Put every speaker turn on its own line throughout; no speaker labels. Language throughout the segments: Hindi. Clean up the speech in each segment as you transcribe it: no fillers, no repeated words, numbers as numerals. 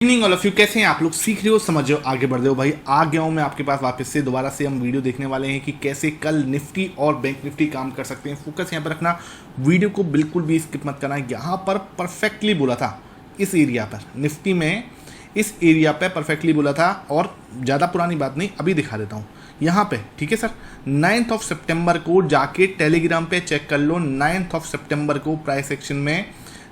इवनिंग ऑल ऑफ यू, कैसे हैं आप लोग? सीख रहे हो, समझ रहे हो, आगे बढ़ रहे हो। भाई आ गया हूं मैं आपके पास वापस से। दोबारा से हम वीडियो देखने वाले हैं कि कैसे कल निफ्टी और बैंक निफ्टी काम कर सकते हैं। फोकस यहाँ पर रखना, वीडियो को बिल्कुल भी स्किप मत करना। यहाँ पर परफेक्टली बोला था, इस एरिया पर निफ्टी में इस एरिया पे परफेक्टली बोला था। और ज़्यादा पुरानी बात नहीं, अभी दिखा देता हूँ यहाँ पे। ठीक है सर, 9 सितंबर को जाके टेलीग्राम पे चेक कर लो। 9 सितंबर को प्राइस एक्शन में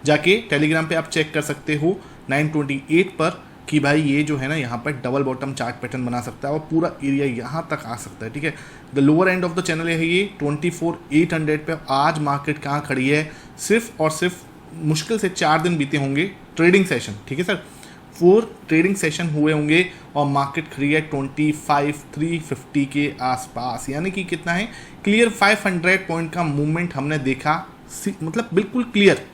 जाके टेलीग्राम पे आप चेक कर सकते हो 928 पर कि भाई ये जो है ना यहाँ पर डबल बॉटम चार्ट पैटर्न बना सकता है और पूरा एरिया यहाँ तक आ सकता है। ठीक है, the lower end of the channel है ये 24,800 पे। आज मार्केट कहाँ खड़ी है? सिर्फ और सिर्फ मुश्किल से 4 दिन बीते होंगे ट्रेडिंग सेशन। ठीक है सर, 4 ट्रेडिंग सेशन हुए होंगे और मार्केट खड़ी है 25,350 के आसपास। यानी कि कितना है? क्लियर 500 पॉइंट का मूवमेंट हमने देखा, मतलब बिल्कुल क्लियर।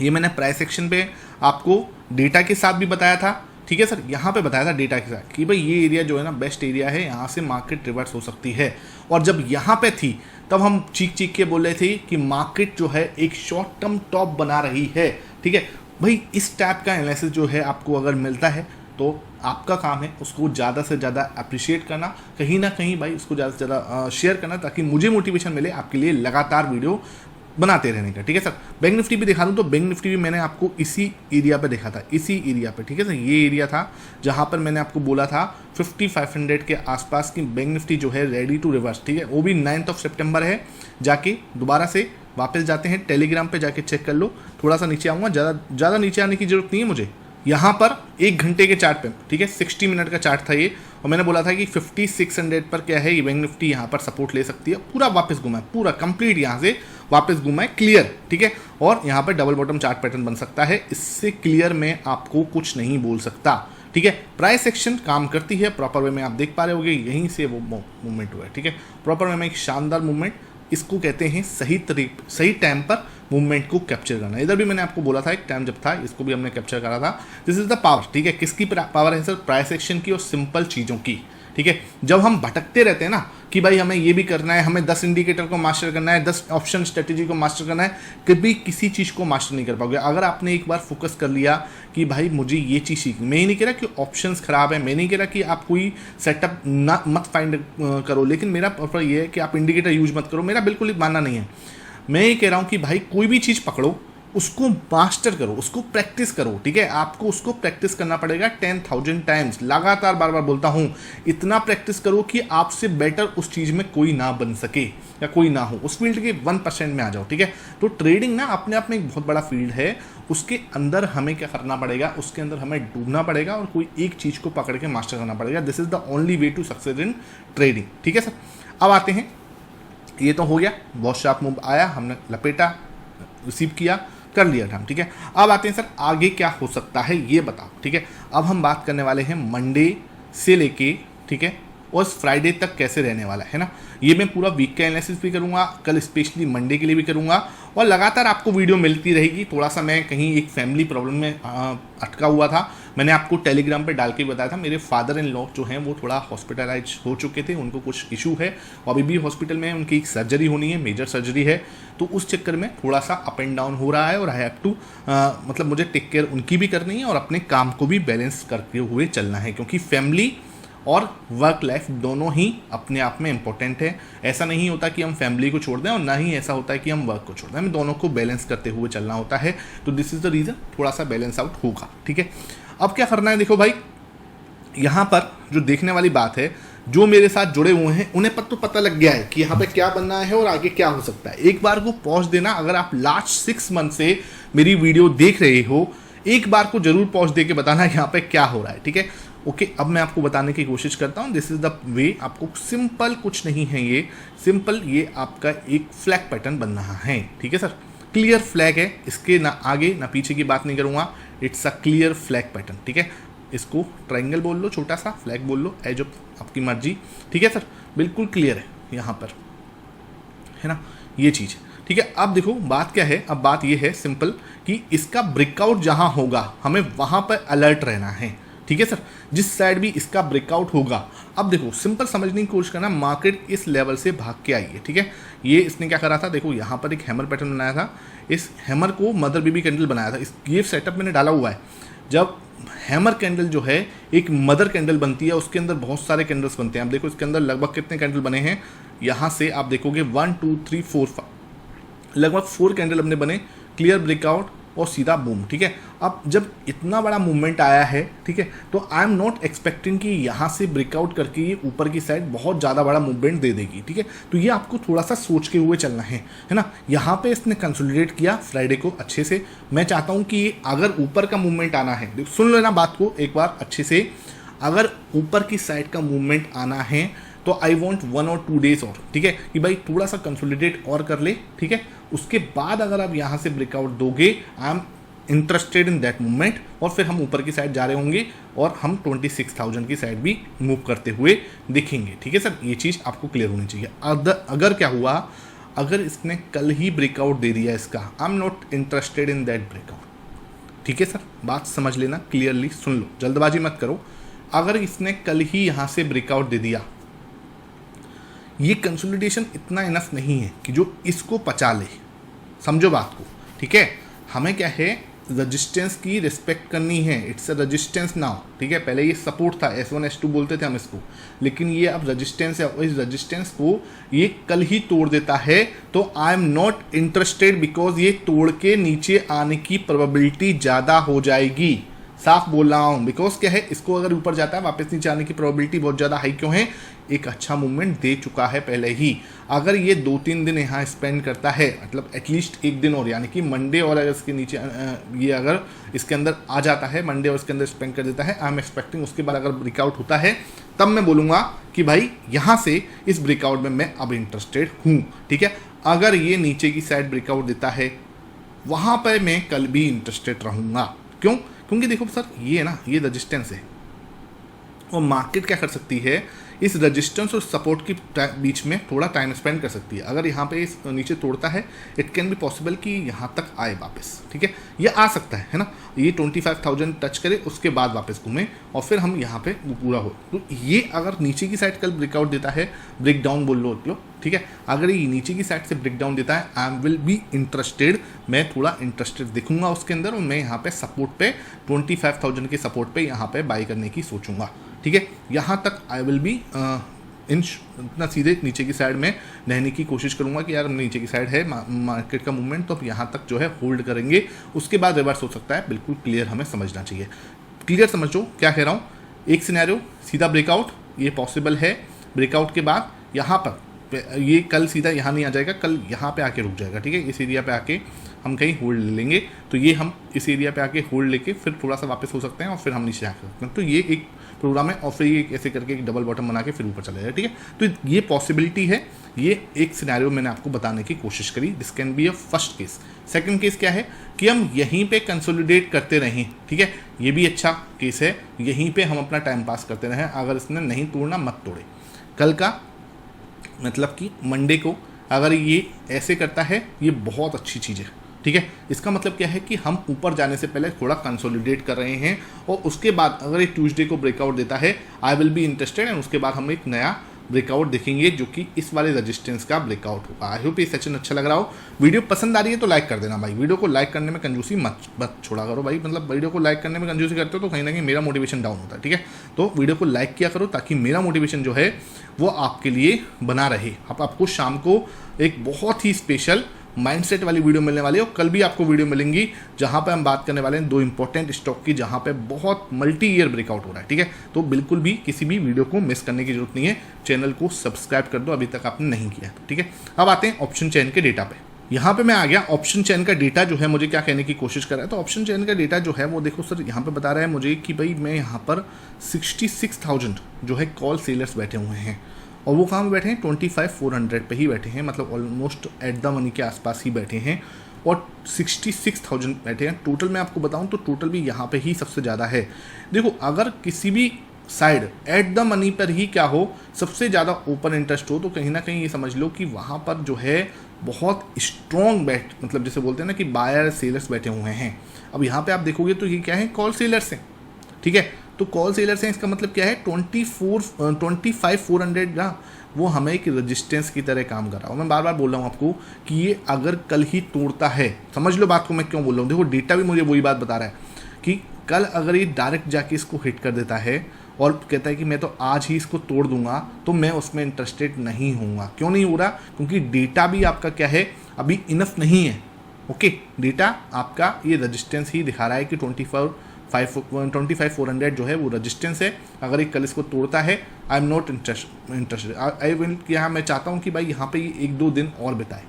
ये मैंने प्राइस एक्शन पे आपको डेटा के साथ भी बताया था। ठीक है सर, यहाँ पे बताया था डेटा के साथ कि भाई ये एरिया जो है ना बेस्ट एरिया है, यहाँ से मार्केट रिवर्स हो सकती है। और जब यहाँ पे थी तब हम चीख चीख के बोल रहे थे कि मार्केट जो है एक शॉर्ट टर्म टॉप बना रही है। ठीक है भाई, इस टाइप का एनालिसिस जो है आपको अगर मिलता है तो आपका काम है उसको ज़्यादा से ज़्यादा अप्रिशिएट करना, कहीं ना कहीं भाई उसको ज़्यादा से ज़्यादा शेयर करना, ताकि मुझे मोटिवेशन मिले आपके लिए लगातार वीडियो बनाते रहने का। ठीक है सर, बैंक निफ्टी भी दिखा दूं तो बैंक निफ्टी भी मैंने आपको इसी एरिया पे देखा था, इसी एरिया पे। ठीक है सर, ये एरिया था जहां पर मैंने आपको बोला था 5500 के आसपास की बैंक निफ्टी जो है रेडी टू रिवर्स। ठीक है, वो भी 9 सितंबर है। जाके दोबारा से वापस जाते हैं टेलीग्राम पे, जाके चेक कर लो। थोड़ा सा नीचे आऊँगा, ज़्यादा नीचे आने की जरूरत नहीं है मुझे। यहाँ पर 1 घंटे के चार्ट पे, ठीक है 60 मिनट का चार्ट था ये, और मैंने बोला था कि 5600 पर क्या है, ये बैंक निफ्टी यहाँ पर सपोर्ट ले सकती है। पूरा वापस घुमा है, पूरा कंप्लीट यहाँ से वापस घुमा है, क्लियर। ठीक है, और यहाँ पर डबल बॉटम चार्ट पैटर्न बन सकता है। इससे क्लियर में आपको कुछ नहीं बोल सकता। ठीक है, प्राइस एक्शन काम करती है प्रॉपर वे में, आप देख पा रहे होगे यहीं से वो मूवमेंट हुआ है। ठीक है, प्रॉपर वे में एक शानदार मूवमेंट, इसको कहते हैं सही टाइम पर मूवमेंट को कैप्चर करना। इधर भी मैंने आपको बोला था एक टाइम जब था, इसको भी हमने कैप्चर करा था। This is the power. ठीक है, किसकी पावर है सर? प्राइस एक्शन की और सिंपल चीज़ों की। ठीक है, जब हम भटकते रहते हैं ना कि भाई हमें ये भी करना है, हमें 10 इंडिकेटर को मास्टर करना है, 10 ऑप्शन स्ट्रेटेजी को मास्टर करना है, कभी किसी चीज़ को मास्टर नहीं कर पाओगे। अगर आपने एक बार फोकस कर लिया कि भाई मुझे ये चीज़ सीखनी, मैं ही नहीं कह रहा कि ऑप्शंस खराब है, मैं नहीं कह रहा कि आप कोई सेटअप ना मत फाइंड करो, लेकिन मेरा पर्पज ये है कि आप इंडिकेटर यूज मत करो, मेरा बिल्कुल ही मानना नहीं है। मैं ये कह रहा हूँ कि भाई कोई भी चीज़ पकड़ो, उसको मास्टर करो, उसको प्रैक्टिस करो। ठीक है, आपको उसको प्रैक्टिस करना पड़ेगा 10,000 टाइम्स, लगातार बार बार बोलता हूँ। इतना प्रैक्टिस करो कि आपसे बेटर उस चीज़ में कोई ना बन सके या कोई ना हो, उस फील्ड के 1% में आ जाओ। ठीक है, तो ट्रेडिंग ना अपने आप में एक बहुत बड़ा फील्ड है, उसके अंदर हमें क्या करना पड़ेगा, उसके अंदर हमें डूबना पड़ेगा और कोई एक चीज़ को पकड़ के मास्टर करना पड़ेगा। This is the only way to success in trading. ठीक है सर, अब आते हैं, ये तो हो गया, बहुत शार्प मूव आया, हमने लपेटा, रिसीव किया, कर लिया था। ठीक है, अब आते हैं सर आगे क्या हो सकता है ये बताओ। ठीक है, अब हम बात करने वाले हैं मंडे से लेके, ठीक है, और फ्राइडे तक कैसे रहने वाला है ना। ये मैं पूरा वीक का एनालिसिस भी करूँगा, कल स्पेशली मंडे के लिए भी करूँगा, और लगातार आपको वीडियो मिलती रहेगी। थोड़ा सा मैं कहीं एक फैमिली प्रॉब्लम में अटका हुआ था, मैंने आपको टेलीग्राम पे डाल के बताया था। मेरे फादर इन लॉ जो हैं वो थोड़ा हॉस्पिटलाइज हो चुके थे, उनको कुछ इशू है और अभी भी हॉस्पिटल में उनकी एक सर्जरी होनी है, मेजर सर्जरी है। तो उस चक्कर में थोड़ा सा अप एंड डाउन हो रहा है और आई हैव टू मतलब मुझे टेक केयर उनकी भी करनी है और अपने काम को भी बैलेंस करते हुए चलना है, क्योंकि फैमिली और वर्क लाइफ दोनों ही अपने आप में इंपॉर्टेंट है। ऐसा नहीं होता कि हम फैमिली को छोड़ दें और ना ही ऐसा होता है कि हम वर्क को छोड़ दें, हमें दोनों को बैलेंस करते हुए चलना होता है। तो दिस इज द रीज़न, थोड़ा सा बैलेंस आउट होगा। ठीक है, अब क्या करना है, देखो भाई यहाँ पर जो देखने वाली बात है, जो मेरे साथ जुड़े हुए हैं उन्हें तो पता लग गया है कि यहाँ पे क्या बनना है और आगे क्या हो सकता है। एक बार को पॉज देना, अगर आप लास्ट 6 मंथ से मेरी वीडियो देख रहे हो, एक बार को जरूर पॉज दे के बताना यहाँ पे क्या हो रहा है। ठीक है, ओके, अब मैं आपको बताने की कोशिश करता हूँ। दिस इज द वे, आपको सिंपल कुछ नहीं है, ये सिंपल, ये आपका एक फ्लैग पैटर्न बन रहा है। ठीक है सर, क्लियर फ्लैग है, इसके ना आगे ना पीछे की बात नहीं करूँगा, it's a clear flag pattern. ठीक है, इसको ट्रायंगल बोल लो, छोटा सा फ्लैग बोल लो, एज ऑफ आपकी मर्जी। ठीक है सर, बिल्कुल क्लियर है यहाँ पर, है ना ये चीज़। ठीक है, अब देखो बात क्या है, अब बात ये है सिंपल कि इसका ब्रेकआउट जहाँ होगा हमें वहाँ पर अलर्ट रहना है। ठीक है सर, जिस साइड भी इसका ब्रेकआउट होगा, अब देखो सिंपल समझने की कोशिश करना, मार्केट इस लेवल से भाग के आई है। ठीक है, ये इसने क्या करा था, देखो यहाँ पर एक हैमर पैटर्न बनाया था, इस हैमर को मदर बेबी कैंडल बनाया था। इस ये सेटअप मैंने डाला हुआ है। जब हैमर कैंडल जो है एक मदर कैंडल बनती है, उसके अंदर बहुत सारे कैंडल्स बनते हैं। आप देखो इसके अंदर लगभग कितने कैंडल बने हैं, यहाँ से आप देखोगे 1 2 3 4 5 लगभग 4 कैंडल अपने बने, क्लियर ब्रेकआउट और सीधा बूम। ठीक है, अब जब इतना बड़ा मूवमेंट आया है, ठीक है, तो आई एम नॉट एक्सपेक्टिंग कि यहाँ से ब्रेकआउट करके ये ऊपर की साइड बहुत ज़्यादा बड़ा मूवमेंट दे देगी। ठीक है, तो ये आपको थोड़ा सा सोच के हुए चलना है ना। यहाँ पे इसने कंसोलिडेट किया फ्राइडे को अच्छे से। मैं चाहता हूँ कि अगर ऊपर का मूवमेंट आना है, सुन लेना बात को एक बार अच्छे से, अगर ऊपर की साइड का मूवमेंट आना है तो आई वॉन्ट 1 और 2 डेज और, ठीक है, कि भाई थोड़ा सा कंसोलिडेट और कर ले। ठीक है, उसके बाद अगर आप यहाँ से ब्रेकआउट दोगे, I am interested in that movement, और फिर हम ऊपर की साइड जा रहे होंगे और हम 26,000 की साइड भी मूव करते हुए दिखेंगे। ठीक है सर, ये चीज़ आपको क्लियर होनी चाहिए। अगर क्या हुआ, अगर इसने कल ही ब्रेकआउट दे दिया इसका, I am not interested in that breakout. ठीक है सर, बात समझ लेना, क्लियरली सुन लो, जल्दबाजी मत करो। अगर इसने कल ही यहाँ से ब्रेकआउट दे दिया, ये कंसोलिडेशन इतना इनफ नहीं है कि जो इसको पचा ले, समझो बात को। ठीक है, हमें क्या है, रजिस्टेंस की रिस्पेक्ट करनी है। It's a resistance now. ठीक है, पहले ये सपोर्ट था, S1 S2 बोलते थे हम इसको, लेकिन ये अब रजिस्टेंस है। और इस रजिस्टेंस को ये कल ही तोड़ देता है तो I am not interested, because ये तोड़ के नीचे आने की प्रोबेबिलिटी ज़्यादा हो जाएगी। साफ बोल रहा हूँ, बिकॉज क्या है, इसको अगर ऊपर जाता है वापस नीचे आने की प्रोबेबिलिटी बहुत ज़्यादा हाई क्यों है, एक अच्छा मूवमेंट दे चुका है पहले ही। अगर ये 2-3 दिन यहाँ स्पेंड करता है, मतलब एटलीस्ट एक दिन और, यानी कि मंडे और अगर इसके नीचे ये अगर इसके अंदर आ जाता है, मंडे और इसके अंदर स्पेंड कर देता है, आई एम एक्सपेक्टिंग उसके बाद अगर ब्रेकआउट होता है तब मैं बोलूँगा कि भाई यहाँ से इस ब्रेकआउट में मैं अब इंटरेस्टेड हूँ। ठीक है, अगर ये नीचे की साइड ब्रेकआउट देता है, वहाँ पर मैं कल भी इंटरेस्टेड रहूँगा। क्यों? क्योंकि देखो सर, ये है ना, ये रजिस्टेंस है और मार्केट क्या कर सकती है, इस रजिस्टेंस और सपोर्ट के बीच में थोड़ा टाइम स्पेंड कर सकती है। अगर यहाँ पे इस नीचे तोड़ता है, इट कैन बी पॉसिबल कि यहाँ तक आए वापस। ठीक है, ये आ सकता है ना, ये 25,000 टच करे, उसके बाद वापस घूमे और फिर हम यहाँ पे पूरा हो। तो ये अगर नीचे की साइड कल ब्रेकआउट देता है, ब्रेक डाउन बोल लो, ठीक है, अगर ये नीचे की साइड से ब्रेक डाउन देता है, आई विल बी इंटरेस्टेड, मैं थोड़ा इंटरेस्टेड दिखूंगा उसके अंदर, और मैं यहाँ पे सपोर्ट पे 25,000 के सपोर्ट पे यहाँ पे बाई करने की सोचूंगा। ठीक है, यहाँ तक आई विल बी इतना सीधे नीचे की साइड में रहने की कोशिश करूंगा कि यार नीचे की साइड है मार्केट का मूवमेंट, तो अब यहाँ तक जो है होल्ड करेंगे, उसके बाद रिवर्स हो सकता है। बिल्कुल क्लियर हमें समझना चाहिए। क्लियर समझो क्या कह रहा हूँ। एक सिनेरियो सीधा ब्रेकआउट, ये पॉसिबल है। ब्रेकआउट के बाद यहाँ पर ये कल सीधा यहाँ नहीं आ जाएगा, कल यहाँ पे आके रुक जाएगा। ठीक है, इस एरिया पे आके हम कहीं होल्ड ले लेंगे, तो ये हम इस एरिया पे आके होल्ड लेके फिर थोड़ा सा वापस हो सकते हैं और फिर हम नीचे आ सकते हैं। तो ये एक प्रोग्राम है, और फिर ये ऐसे करके एक डबल बॉटम बना के फिर ऊपर चला जाएगा। ठीक है, तो ये पॉसिबिलिटी है। ये एक सिनेरियो मैंने आपको बताने की कोशिश करी, this can be a first case. Second case क्या है कि हम यहीं पे कंसोलिडेट करते रहें। ठीक है, ये भी अच्छा केस है, यहीं पे हम अपना टाइम पास करते रहें। अगर इसने नहीं तोड़ना, मत तोड़े। कल का मतलब कि मंडे को अगर ये ऐसे करता है, ये बहुत अच्छी चीज़ है। ठीक है, इसका मतलब क्या है कि हम ऊपर जाने से पहले थोड़ा कंसोलिडेट कर रहे हैं, और उसके बाद अगर ये ट्यूसडे को ब्रेकआउट देता है, I will be interested, and उसके बाद हम एक नया ब्रेकआउट देखेंगे जो कि इस वाले रजिस्टेंस का ब्रेकआउट होगा। आई होप ये सेशन अच्छा लग रहा हो। वीडियो पसंद आ रही है तो लाइक कर देना भाई। वीडियो को लाइक करने में कंजूसी मत छोड़ा करो भाई, मतलब वीडियो को लाइक करने में कंजूसी करते हो तो कहीं ना कहीं मेरा मोटिवेशन डाउन होता है। ठीक है, तो वीडियो को लाइक किया करो ताकि मेरा मोटिवेशन जो है वो आपके लिए बना रहे। अब आपको शाम को एक बहुत ही स्पेशल माइंडसेट वाली वीडियो मिलने वाली है, और कल भी आपको वीडियो मिलेंगी जहां पे हम बात करने वाले हैं 2 इंपॉर्टेंट स्टॉक की, जहां पे बहुत मल्टी ईयर ब्रेकआउट हो रहा है। ठीक है, तो बिल्कुल भी किसी भी वीडियो को मिस करने की जरूरत नहीं है। चैनल को सब्सक्राइब कर दो अभी तक आपने नहीं किया है तो। ठीक है, अब आते हैं ऑप्शन चेन के डेटा पे। यहाँ पे मैं आ गया। ऑप्शन चेन का डेटा जो है मुझे क्या कहने की कोशिश कर रहा है, तो ऑप्शन चेन का डेटा जो है वो देखो सर, यहाँ पे बता रहा है मुझे कि भाई मैं यहाँ पर 66,000 जो है कॉल सेलर्स बैठे हुए हैं, और वो कहाँ पे बैठे हैं, 25,400 पे ही बैठे हैं, मतलब ऑलमोस्ट एट द मनी के आसपास ही बैठे हैं, और 66,000 बैठे हैं टोटल। मैं आपको बताऊं तो टोटल भी यहाँ पे ही सबसे ज़्यादा है। देखो, अगर किसी भी साइड एट द मनी पर ही क्या हो, सबसे ज़्यादा ओपन इंटरेस्ट हो, तो कहीं ना कहीं ये समझ लो कि वहाँ पर जो है बहुत स्ट्रॉन्ग बैठ, मतलब जैसे बोलते हैं ना कि बायर सेलर्स बैठे हुए हैं। अब यहाँ पे आप देखोगे तो ये क्या है, कॉल सेलर्स हैं। ठीक है, तो कॉल सेलर्स हैं, इसका मतलब क्या है, 25,400 ना, वो हमें एक रजिस्टेंस की तरह काम कर रहा हूँ। मैं बार बार बोल रहा हूँ आपको कि ये अगर कल ही तोड़ता है, समझ लो बात को मैं क्यों बोल रहा हूँ। देखो, डेटा भी मुझे वही बात बता रहा है कि कल अगर ये डायरेक्ट जाके इसको हिट कर देता है और कहता है कि मैं तो आज ही इसको तोड़ दूंगा, तो मैं उसमें इंटरेस्टेड नहीं होऊंगा। क्यों नहीं हो रहा? क्योंकि डेटा भी आपका क्या है, अभी इनफ नहीं है। ओके, डेटा आपका ये रेजिस्टेंस ही दिखा रहा है कि 25,400 जो है वो रेजिस्टेंस है। अगर एक कल इसको तोड़ता है, I am not interested, I will, यहाँ मैं चाहता हूँ कि भाई यहाँ पे ये 1-2 दिन और बिताए।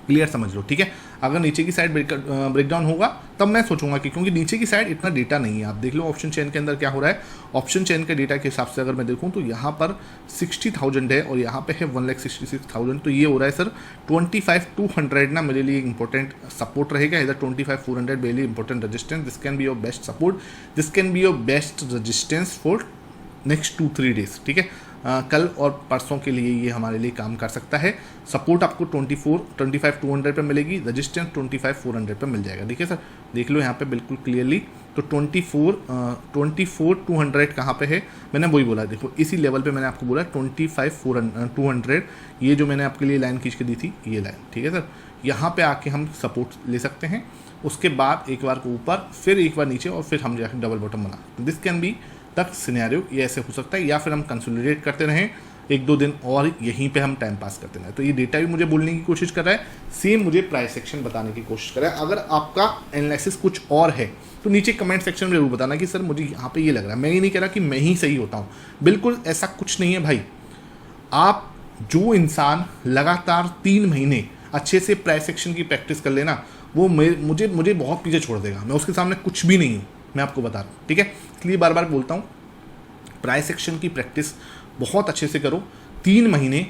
क्लियर समझ लो, ठीक है। अगर नीचे की साइड ब्रेकडाउन होगा तब मैं सोचूंगा कि, क्योंकि नीचे की साइड इतना डेटा नहीं है। आप देख लो ऑप्शन चेन के अंदर क्या हो रहा है। ऑप्शन चेन के डेटा के हिसाब से अगर मैं देखूं तो यहाँ पर 60,000 है और यहाँ पे है 1,66,000। तो ये हो रहा है सर 25,200 ना मेरे लिए इंपॉर्टेंट सपोर्ट रहेगा। इधर 25,400 मेरे लिए important resistance, this can be your best support, this can be your best resistance for next 2-3 days, ठीक है। कल और परसों के लिए ये हमारे लिए काम कर सकता है। सपोर्ट आपको 25,200 पे मिलेगी, रजिस्टेंस 25,400 पे मिल जाएगा। देखिए सर, देख लो यहाँ पे बिल्कुल क्लियरली। तो 24,200 कहाँ पे है, मैंने वही बोला, देखो इसी लेवल पे मैंने आपको बोला 25,200, ये जो मैंने आपके लिए लाइन खींच के दी थी ये लाइन, ठीक है सर। यहाँ पे आके हम सपोर्ट ले सकते हैं, उसके बाद एक बार को ऊपर, फिर एक बार नीचे, और फिर हम जाकर डबल बॉटम बना। दिस कैन बी तक सिनेरियो, ये ऐसे हो सकता है। या फिर हम कंसोलिडेट करते रहें 1-2 दिन और यहीं पे हम टाइम पास करते रहें। तो ये डेटा भी मुझे बोलने की कोशिश कर रहा है, सेम मुझे प्राइस सेक्शन बताने की कोशिश कर रहा है। अगर आपका एनालिसिस कुछ और है तो नीचे कमेंट सेक्शन में जरूर बताना कि सर मुझे यहाँ पे ये लग रहा है। मैं ये नहीं कह रहा कि मैं ही सही होता हूँ, बिल्कुल ऐसा कुछ नहीं है भाई। आप जो इंसान लगातार 3 महीने अच्छे से प्राइस सेक्शन की प्रैक्टिस कर लेना, वो मुझे बहुत पीछे छोड़ देगा। मैं उसके सामने कुछ भी नहीं हूँ, मैं आपको बता रहा हूँ, ठीक है। इसलिए बार बार बोलता हूँ, प्राइस एक्शन की प्रैक्टिस बहुत अच्छे से करो। 3 महीने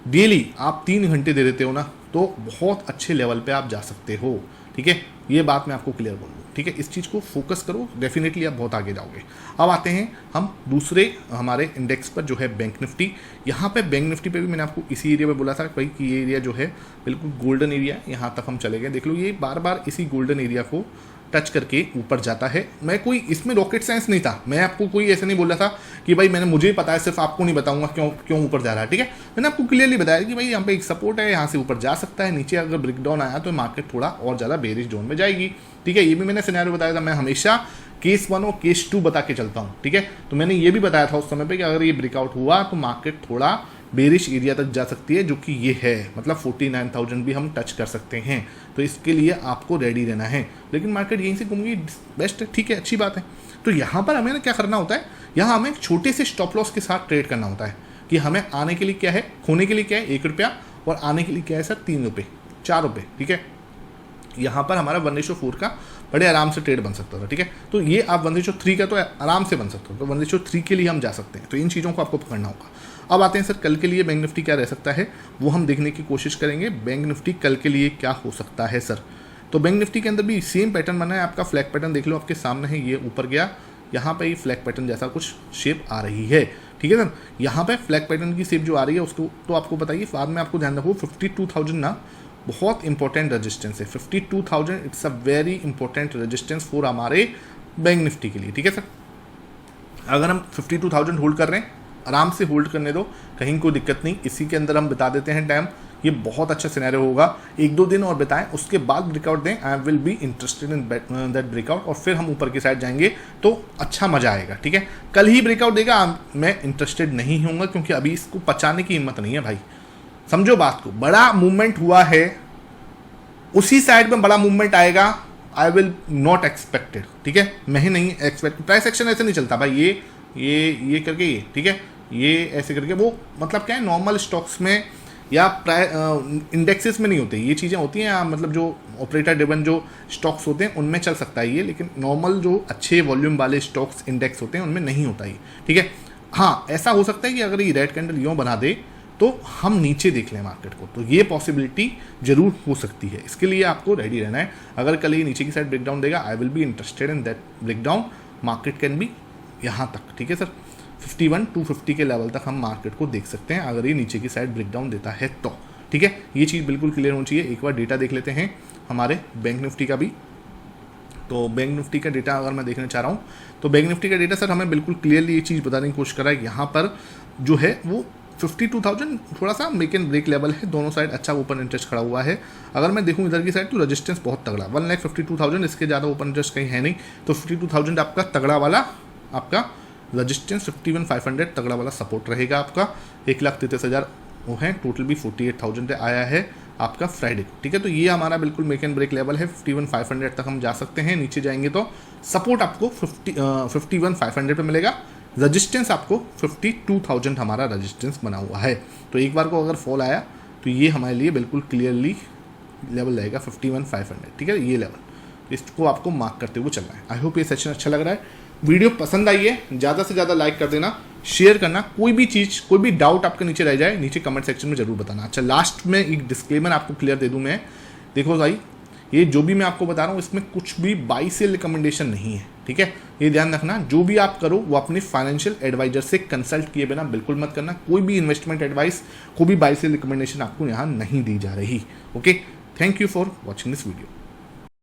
डेली आप 3 घंटे दे देते हो ना, तो बहुत अच्छे लेवल पे आप जा सकते हो, ठीक है। ये बात मैं आपको क्लियर बोल दूँ, ठीक है। इस चीज़ को फोकस करो, डेफिनेटली आप बहुत आगे जाओगे। अब आते हैं हम दूसरे हमारे इंडेक्स पर, जो है बैंक निफ्टी। यहाँ पे बैंक निफ्टी पे भी मैंने आपको इसी एरिया में बोला था भाई कि ये एरिया जो है बिल्कुल गोल्डन एरिया, यहाँ तक हम चले गए। देख लो ये बार बार इसी गोल्डन एरिया को टच करके ऊपर जाता है। मैं कोई इसमें रॉकेट साइंस नहीं था, मैं आपको कोई ऐसे नहीं बोल रहा था कि भाई मुझे पता है, सिर्फ आपको नहीं बताऊंगा क्यों ऊपर जा रहा है, ठीक है। मैंने आपको क्लियरली बताया कि भाई यहाँ पे एक सपोर्ट है, यहाँ से ऊपर जा सकता है, नीचे अगर ब्रेकडाउन आया तो मार्केट थोड़ा और ज़्यादा बेरिश जोन में जाएगी, ठीक है। ये भी मैंने सिनेरियो बताया था, मैं हमेशा केस 1 और केस 2 बता के चलता हूँ, ठीक है। तो मैंने ये भी बताया था उस समय पे कि अगर ये ब्रेकआउट हुआ तो मार्केट थोड़ा बेरिश एरिया तक जा सकती है, जो कि ये है, मतलब 49,000 भी हम टच कर सकते हैं। तो इसके लिए आपको रेडी रहना है, लेकिन मार्केट यहीं से घूमेगी, बेस्ट है, ठीक है, अच्छी बात है। तो यहाँ पर हमें क्या करना होता है, यहाँ हमें एक छोटे से स्टॉप लॉस के साथ ट्रेड करना होता है कि हमें आने के लिए क्या है, खोने के लिए क्या है 1 रुपया, और आने के लिए क्या है सर 3 रुपये 4 रुपये, ठीक है। यहाँ पर हमारा 1:4 का बड़े आराम से ट्रेड बन सकता था, ठीक है। तो ये आप 1:3 का तो आराम से बन सकता हो, तो 1:3 के लिए हम जा सकते हैं। तो इन चीज़ों को आपको पकड़ना होगा। अब आते हैं सर कल के लिए बैंक निफ्टी क्या रह सकता है, वो हम देखने की कोशिश करेंगे। बैंक निफ्टी कल के लिए क्या हो सकता है सर, तो बैंक निफ्टी के अंदर भी सेम पैटर्न बना है। आपका फ्लैग पैटर्न देख लो, आपके सामने है, ये ऊपर गया, यहाँ पे ये फ्लैग पैटर्न जैसा कुछ शेप आ रही है, ठीक है सर। यहाँ पे फ्लैग पैटर्न की शेप जो आ रही है उसको तो आपको बताइए, बाद में आपको ध्यान रखो 52,000 ना बहुत इंपॉर्टेंट रेजिस्टेंस है। 52,000 it's a very important resistance for हमारे बैंक निफ्टी के लिए, ठीक है सर। अगर हम 52,000 होल्ड कर रहे हैं, आराम से होल्ड करने दो, कहीं कोई दिक्कत नहीं। इसी के अंदर हम बिता देते हैं टाइम, ये बहुत अच्छा सिनेरियो होगा। 1-2 दिन और बिताएं, उसके बाद ब्रेकआउट दें। I will be interested in that breakout, और फिर हम ऊपर की साइड जाएंगे तो अच्छा मजा आएगा, ठीक है। कल ही ब्रेकआउट देगा, मैं इंटरेस्टेड नहीं होऊंगा, क्योंकि अभी इसको पचाने की हिम्मत नहीं है भाई। समझो बात को, बड़ा मूवमेंट हुआ है, उसी साइड में बड़ा मूवमेंट आएगा, आई विल नॉट एक्सपेक्टेड, ठीक है। मैं ही नहीं एक्सपेक्ट, प्राइस एक्शन ऐसे नहीं चलता भाई, ये करके ये, ठीक है, ये ऐसे करके, वो मतलब क्या है, नॉर्मल स्टॉक्स में या इंडेक्सेस में नहीं होते ये चीज़ें होती हैं, मतलब जो ऑपरेटर ड्रिवन जो स्टॉक्स होते हैं उनमें चल सकता है ये, लेकिन नॉर्मल जो अच्छे वॉल्यूम वाले स्टॉक्स इंडेक्स होते हैं उनमें नहीं होता ये, ठीक है। हाँ, ऐसा हो सकता है कि अगर ये रेड कैंडल यूँ बना दे तो हम नीचे देख लें मार्केट को, तो ये पॉसिबिलिटी जरूर हो सकती है। इसके लिए आपको रेडी रहना है। अगर कल ये नीचे की साइड ब्रेकडाउन देगा, I will be interested in that breakdown. Market can be यहाँ तक, ठीक है सर, 51,250 के लेवल तक हम मार्केट को देख सकते हैं अगर ये नीचे की साइड ब्रेकडाउन देता है तो, ठीक है। ये चीज़ बिल्कुल क्लियर होनी चाहिए। एक बार डेटा देख लेते हैं हमारे बैंक निफ्टी का भी। तो बैंक निफ्टी का डेटा अगर मैं देखना चाह रहा हूँ तो बैंक निफ्टी का डेटा सर हमें बिल्कुल क्लियरली ये चीज़ बताने की कोशिश कर रहा है। यहाँ पर जो है वो 52,000 थोड़ा सा मेक एंड ब्रेक लेवल है, दोनों साइड अच्छा ओपन इंटरेस्ट खड़ा हुआ है। अगर मैं देखूं इधर की साइड तो रेजिस्टेंस बहुत तगड़ा, 1,52,000, इसके ज़्यादा ओपन इंटरेस्ट कहीं है नहीं, तो 52,000 आपका तगड़ा वाला आपका रजिस्टेंस, 51,500 तगड़ा वाला सपोर्ट रहेगा आपका। 1,33,000 वो है, टोटल भी 48,000 आया है आपका फ्राइडे को, ठीक है। तो ये हमारा बिल्कुल मेक एंड ब्रेक लेवल है, 51,500 तक हम जा सकते हैं। नीचे जाएंगे तो सपोर्ट आपको 51,500 पे मिलेगा, रजिस्टेंस आपको 52,000 हमारा रजिस्टेंस बना हुआ है। तो एक बार को अगर फॉल आया तो ये हमारे लिए बिल्कुल क्लियरली लेवल रहेगा 51,500, ठीक है। ये लेवल, इसको आपको मार्क करते हुए चलना है। आई होप ये सेशन अच्छा लग रहा है, वीडियो पसंद आई है, ज़्यादा से ज़्यादा लाइक कर देना, शेयर करना। कोई भी चीज़, कोई भी डाउट आपके नीचे रह जाए, नीचे कमेंट सेक्शन में जरूर बताना। अच्छा, लास्ट में एक डिस्क्लेमर आपको क्लियर दे दूं मैं, देखो भाई, ये जो भी मैं आपको बता रहा हूँ इसमें कुछ भी बाई सेल रिकमेंडेशन नहीं है, ठीक है। ये ध्यान रखना, जो भी आप करो वो अपने फाइनेंशियल एडवाइजर से कंसल्ट किए बिना बिल्कुल मत करना। कोई भी इन्वेस्टमेंट एडवाइस, कोई भी बाई सेल रिकमेंडेशन आपको यहाँ नहीं दी जा रही। Okay, thank you for watching this video.